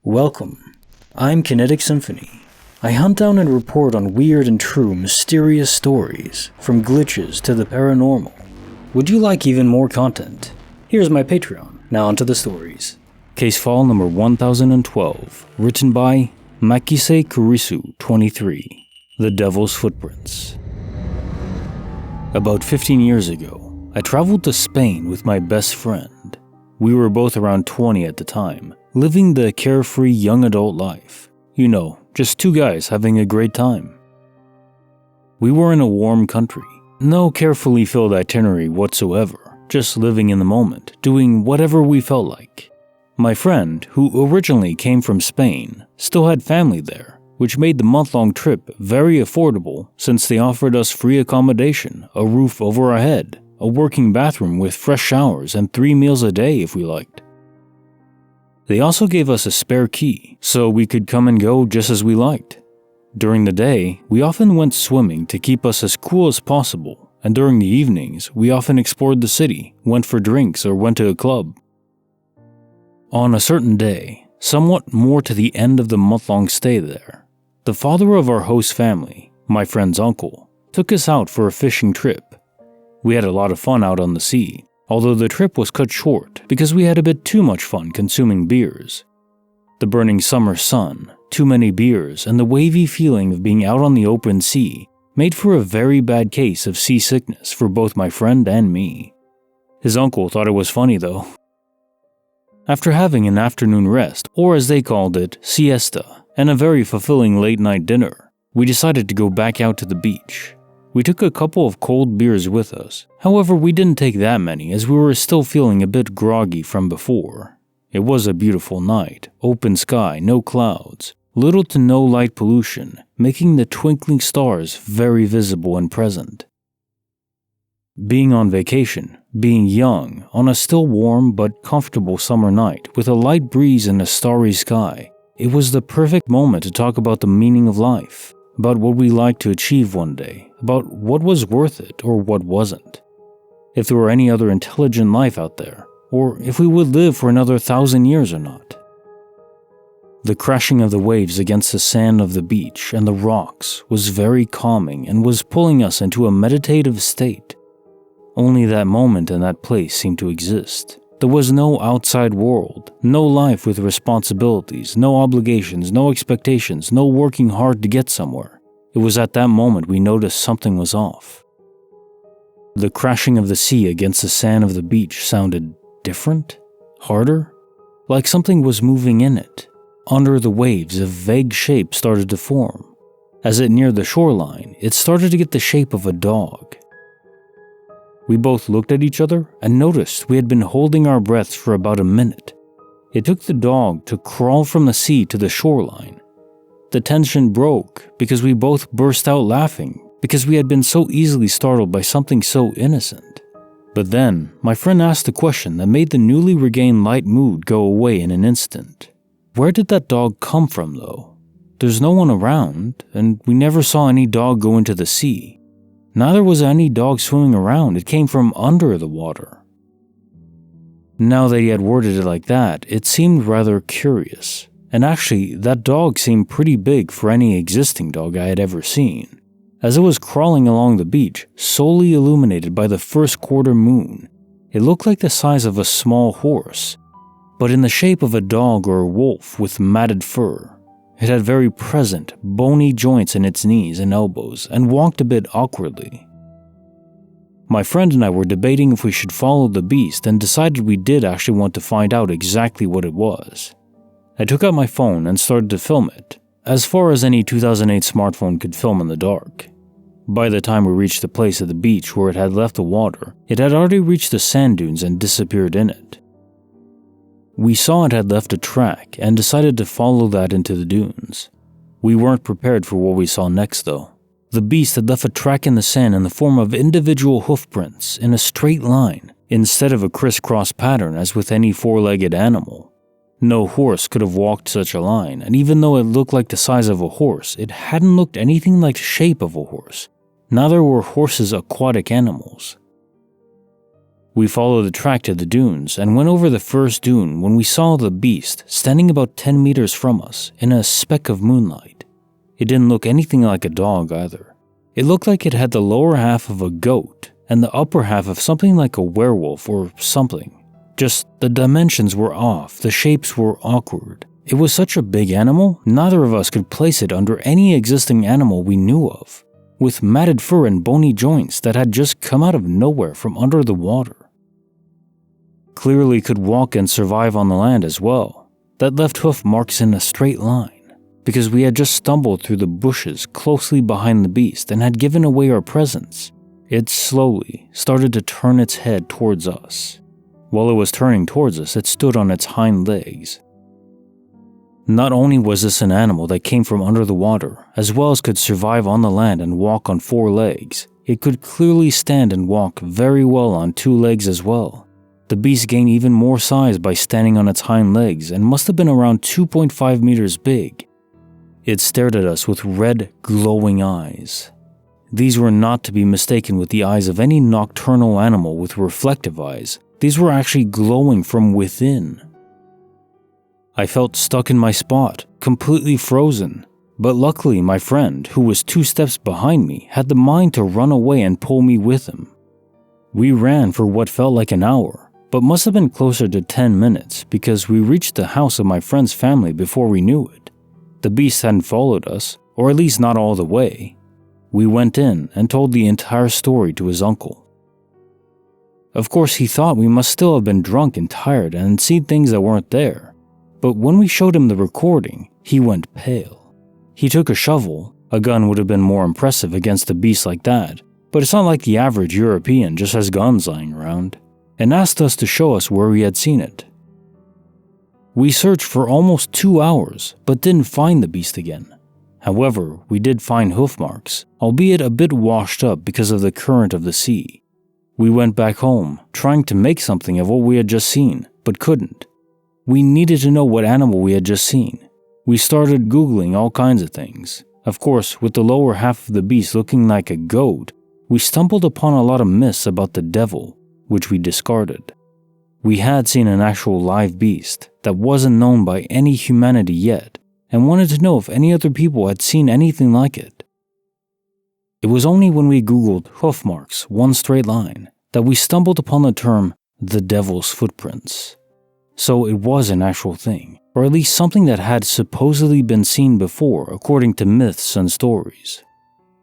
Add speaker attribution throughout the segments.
Speaker 1: Welcome. I'm Kinetic Symphony. I hunt down and report on weird and true mysterious stories, from glitches to the paranormal. Would you like even more content? Here's my Patreon. Now onto the stories. Case file number 1012, written by Makise Kurisu 23, The Devil's Footprints. About 15 years ago, I traveled to Spain with my best friend. We were both around 20 at the time, living the carefree young adult life. You know, just two guys having a great time. We were in a warm country, no carefully filled itinerary whatsoever, just living in the moment, doing whatever we felt like. My friend, who originally came from Spain, still had family there, which made the month-long trip very affordable since they offered us free accommodation, a roof over our head, a working bathroom with fresh showers, and 3 meals a day if we liked. They also gave us a spare key, so we could come and go just as we liked. During the day, we often went swimming to keep us as cool as possible, and during the evenings, we often explored the city, went for drinks, or went to a club. On a certain day, somewhat more to the end of the month-long stay there, the father of our host family, my friend's uncle, took us out for a fishing trip. We had a lot of fun out on the sea, although the trip was cut short because we had a bit too much fun consuming beers. The burning summer sun, too many beers, and the wavy feeling of being out on the open sea made for a very bad case of seasickness for both my friend and me. His uncle thought it was funny though. After having an afternoon rest, or as they called it, siesta, and a very fulfilling late-night dinner, we decided to go back out to the beach. We took a couple of cold beers with us. However, we didn't take that many as we were still feeling a bit groggy from before. It was a beautiful night, open sky, no clouds, little to no light pollution, making the twinkling stars very visible and present. Being on vacation, being young, on a still warm but comfortable summer night with a light breeze and a starry sky, it was the perfect moment to talk about the meaning of life, about what we liked to achieve one day, about what was worth it or what wasn't, if there were any other intelligent life out there, or if we would live for another 1,000 years or not. The crashing of the waves against the sand of the beach and the rocks was very calming and was pulling us into a meditative state. Only that moment and that place seemed to exist. There was no outside world, no life with responsibilities, no obligations, no expectations, no working hard to get somewhere. It was at that moment we noticed something was off. The crashing of the sea against the sand of the beach sounded different, harder, like something was moving in it. Under the waves, a vague shape started to form. As it neared the shoreline, it started to get the shape of a dog. We both looked at each other and noticed we had been holding our breaths for about a minute. It took the dog to crawl from the sea to the shoreline. The tension broke because we both burst out laughing because we had been so easily startled by something so innocent. But then, my friend asked a question that made the newly regained light mood go away in an instant. Where did that dog come from though? There's no one around, and we never saw any dog go into the sea. Neither was any dog swimming around, it came from under the water. Now that he had worded it like that, it seemed rather curious. And actually, that dog seemed pretty big for any existing dog I had ever seen. As it was crawling along the beach, solely illuminated by the first quarter moon, it looked like the size of a small horse, but in the shape of a dog or a wolf with matted fur. It had very present, bony joints in its knees and elbows and walked a bit awkwardly. My friend and I were debating if we should follow the beast and decided we did actually want to find out exactly what it was. I took out my phone and started to film it, as far as any 2008 smartphone could film in the dark. By the time we reached the place at the beach where it had left the water, it had already reached the sand dunes and disappeared in it. We saw it had left a track and decided to follow that into the dunes. We weren't prepared for what we saw next though. The beast had left a track in the sand in the form of individual hoof prints in a straight line, instead of a crisscross pattern as with any four-legged animal. No horse could have walked such a line, and even though it looked like the size of a horse, it hadn't looked anything like the shape of a horse. Neither were horses aquatic animals. We followed the track to the dunes and went over the first dune when we saw the beast standing about 10 meters from us in a speck of moonlight. It didn't look anything like a dog either. It looked like it had the lower half of a goat and the upper half of something like a werewolf or something. Just the dimensions were off, the shapes were awkward. It was such a big animal, neither of us could place it under any existing animal we knew of, with matted fur and bony joints that had just come out of nowhere from under the water. Clearly could walk and survive on the land as well. That left hoof marks in a straight line, because we had just stumbled through the bushes closely behind the beast and had given away our presence. It slowly started to turn its head towards us. While it was turning towards us, it stood on its hind legs. Not only was this an animal that came from under the water, as well as could survive on the land and walk on 4 legs, it could clearly stand and walk very well on 2 legs as well. The beast gained even more size by standing on its hind legs and must have been around 2.5 meters big. It stared at us with red, glowing eyes. These were not to be mistaken with the eyes of any nocturnal animal with reflective eyes. These were actually glowing from within. I felt stuck in my spot, completely frozen, but luckily my friend, who was 2 steps behind me, had the mind to run away and pull me with him. We ran for what felt like an hour, but must have been closer to 10 minutes because we reached the house of my friend's family before we knew it. The beast hadn't followed us, or at least not all the way. We went in and told the entire story to his uncle. Of course, he thought we must still have been drunk and tired and seen things that weren't there. But when we showed him the recording, he went pale. He took a shovel. A gun would have been more impressive against a beast like that, but it's not like the average European just has guns lying around, and asked us to show us where we had seen it. We searched for almost 2 hours, but didn't find the beast again. However, we did find hoof marks, albeit a bit washed up because of the current of the sea. We went back home, trying to make something of what we had just seen, but couldn't. We needed to know what animal we had just seen. We started Googling all kinds of things. Of course, with the lower half of the beast looking like a goat, we stumbled upon a lot of myths about the devil, which we discarded. We had seen an actual live beast that wasn't known by any humanity yet, and wanted to know if any other people had seen anything like it. It was only when we Googled hoof marks, 1 straight line, that we stumbled upon the term the devil's footprints. So it was an actual thing, or at least something that had supposedly been seen before according to myths and stories.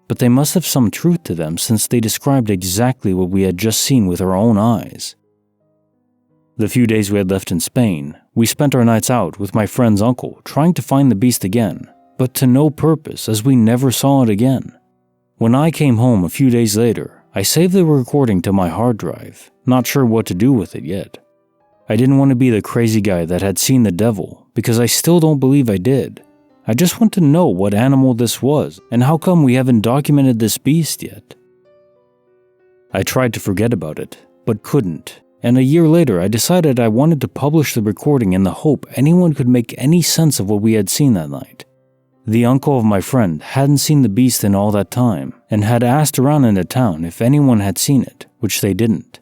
Speaker 1: But they must have some truth to them since they described exactly what we had just seen with our own eyes. The few days we had left in Spain, we spent our nights out with my friend's uncle trying to find the beast again, but to no purpose as we never saw it again. When I came home a few days later, I saved the recording to my hard drive, not sure what to do with it yet. I didn't want to be the crazy guy that had seen the devil, because I still don't believe I did. I just want to know what animal this was, and how come we haven't documented this beast yet. I tried to forget about it, but couldn't, and a year later I decided I wanted to publish the recording in the hope anyone could make any sense of what we had seen that night. The uncle of my friend hadn't seen the beast in all that time, and had asked around in the town if anyone had seen it, which they didn't.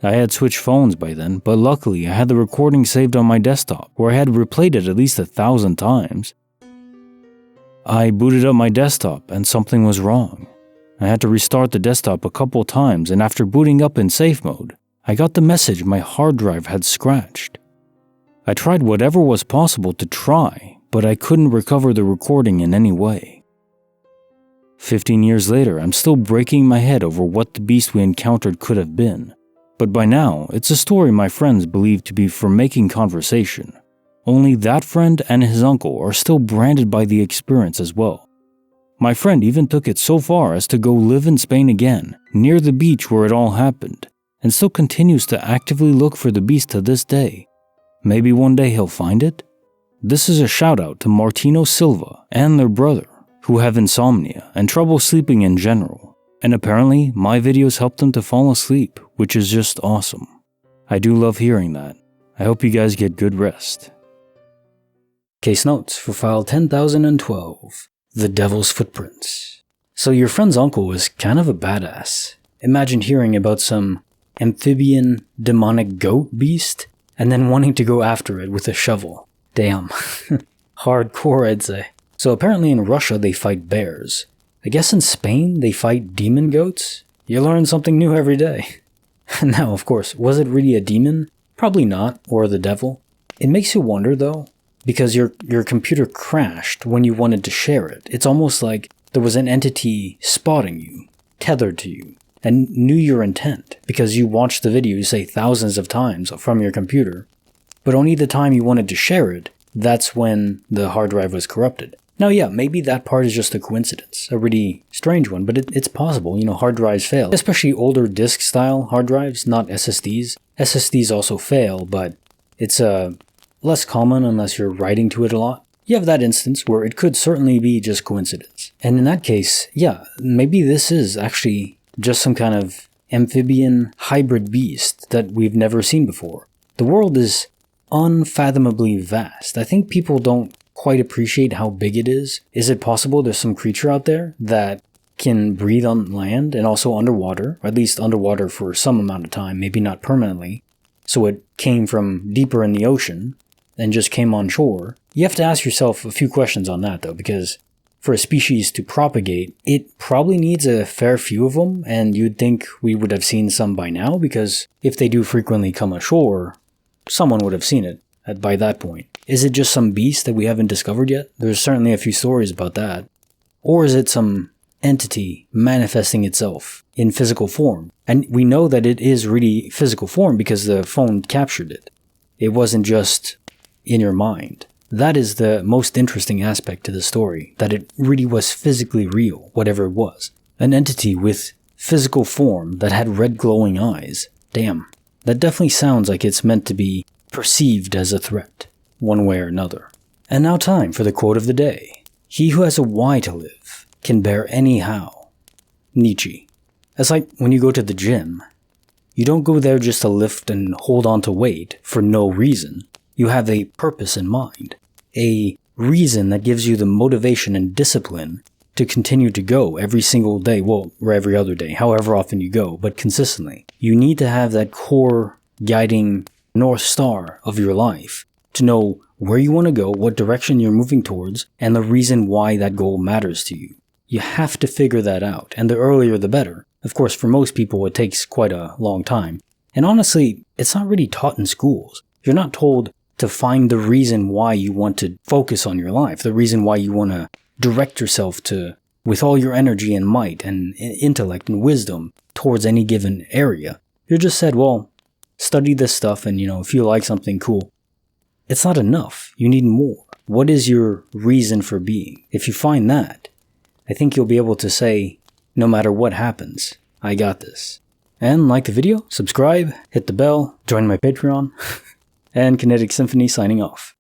Speaker 1: I had switched phones by then, but luckily I had the recording saved on my desktop, where I had replayed it at least 1,000 times. I booted up my desktop and something was wrong. I had to restart the desktop a couple times, and after booting up in safe mode, I got the message my hard drive had scratched. I tried whatever was possible to try, but I couldn't recover the recording in any way. 15 years later, I'm still breaking my head over what the beast we encountered could have been. But by now, it's a story my friends believe to be for making conversation. Only that friend and his uncle are still branded by the experience as well. My friend even took it so far as to go live in Spain again, near the beach where it all happened, and still continues to actively look for the beast to this day. Maybe one day he'll find it? This is a shout out to Martino Silva and their brother, who have insomnia and trouble sleeping in general. And apparently, my videos help them to fall asleep, which is just awesome. I do love hearing that. I hope you guys get good rest. Case notes for file 10,012, The Devil's Footprints. So your friend's uncle was kind of a badass. Imagine hearing about some amphibian demonic goat beast, and then wanting to go after it with a shovel. Damn. Hardcore, I'd say. So apparently in Russia they fight bears. I guess in Spain they fight demon goats? You learn something new every day. Now, of course, was it really a demon? Probably not, or the devil. It makes you wonder though, because your computer crashed when you wanted to share it. It's almost like there was an entity spotting you, tethered to you, and knew your intent, because you watched the video, say, thousands of times from your computer, but only the time you wanted to share it, that's when the hard drive was corrupted. Now, yeah, maybe that part is just a coincidence, a really strange one, but it's possible. Hard drives fail, especially older disk-style hard drives, not SSDs. SSDs also fail, but it's less common unless you're writing to it a lot. You have that instance where it could certainly be just coincidence. And in that case, yeah, maybe this is actually just some kind of amphibian hybrid beast that we've never seen before. The world is unfathomably vast. I think people don't quite appreciate how big it is. Is it possible there's some creature out there that can breathe on land and also underwater, or at least underwater for some amount of time, maybe not permanently, so it came from deeper in the ocean and just came on shore? You have to ask yourself a few questions on that though, because for a species to propagate, it probably needs a fair few of them, and you'd think we would have seen some by now, because if they do frequently come ashore, someone would have seen it by that point. Is it just some beast that we haven't discovered yet? There's certainly a few stories about that. Or is it some entity manifesting itself in physical form? And we know that it is really physical form because the phone captured it. It wasn't just in your mind. That is the most interesting aspect to the story, that it really was physically real, whatever it was. An entity with physical form that had red glowing eyes. Damn. That definitely sounds like it's meant to be perceived as a threat, one way or another. And now time for the quote of the day. He who has a why to live can bear any how. Nietzsche. It's like when you go to the gym. You don't go there just to lift and hold on to weight for no reason. You have a purpose in mind. A reason that gives you the motivation and discipline to continue to go every single day, well, or every other day, however often you go, but consistently. You need to have that core guiding North Star of your life to know where you want to go, what direction you're moving towards, and the reason why that goal matters to you. You have to figure that out, and the earlier the better. Of course, for most people, it takes quite a long time. And honestly, it's not really taught in schools. You're not told to find the reason why you want to focus on your life, the reason why you want to direct yourself with all your energy and might and intellect and wisdom towards any given area. You're just said, well, study this stuff and, if you like something, cool. It's not enough. You need more. What is your reason for being? If you find that, I think you'll be able to say, no matter what happens, I got this. And like the video, subscribe, hit the bell, join my Patreon, and Kinetic Symphony signing off.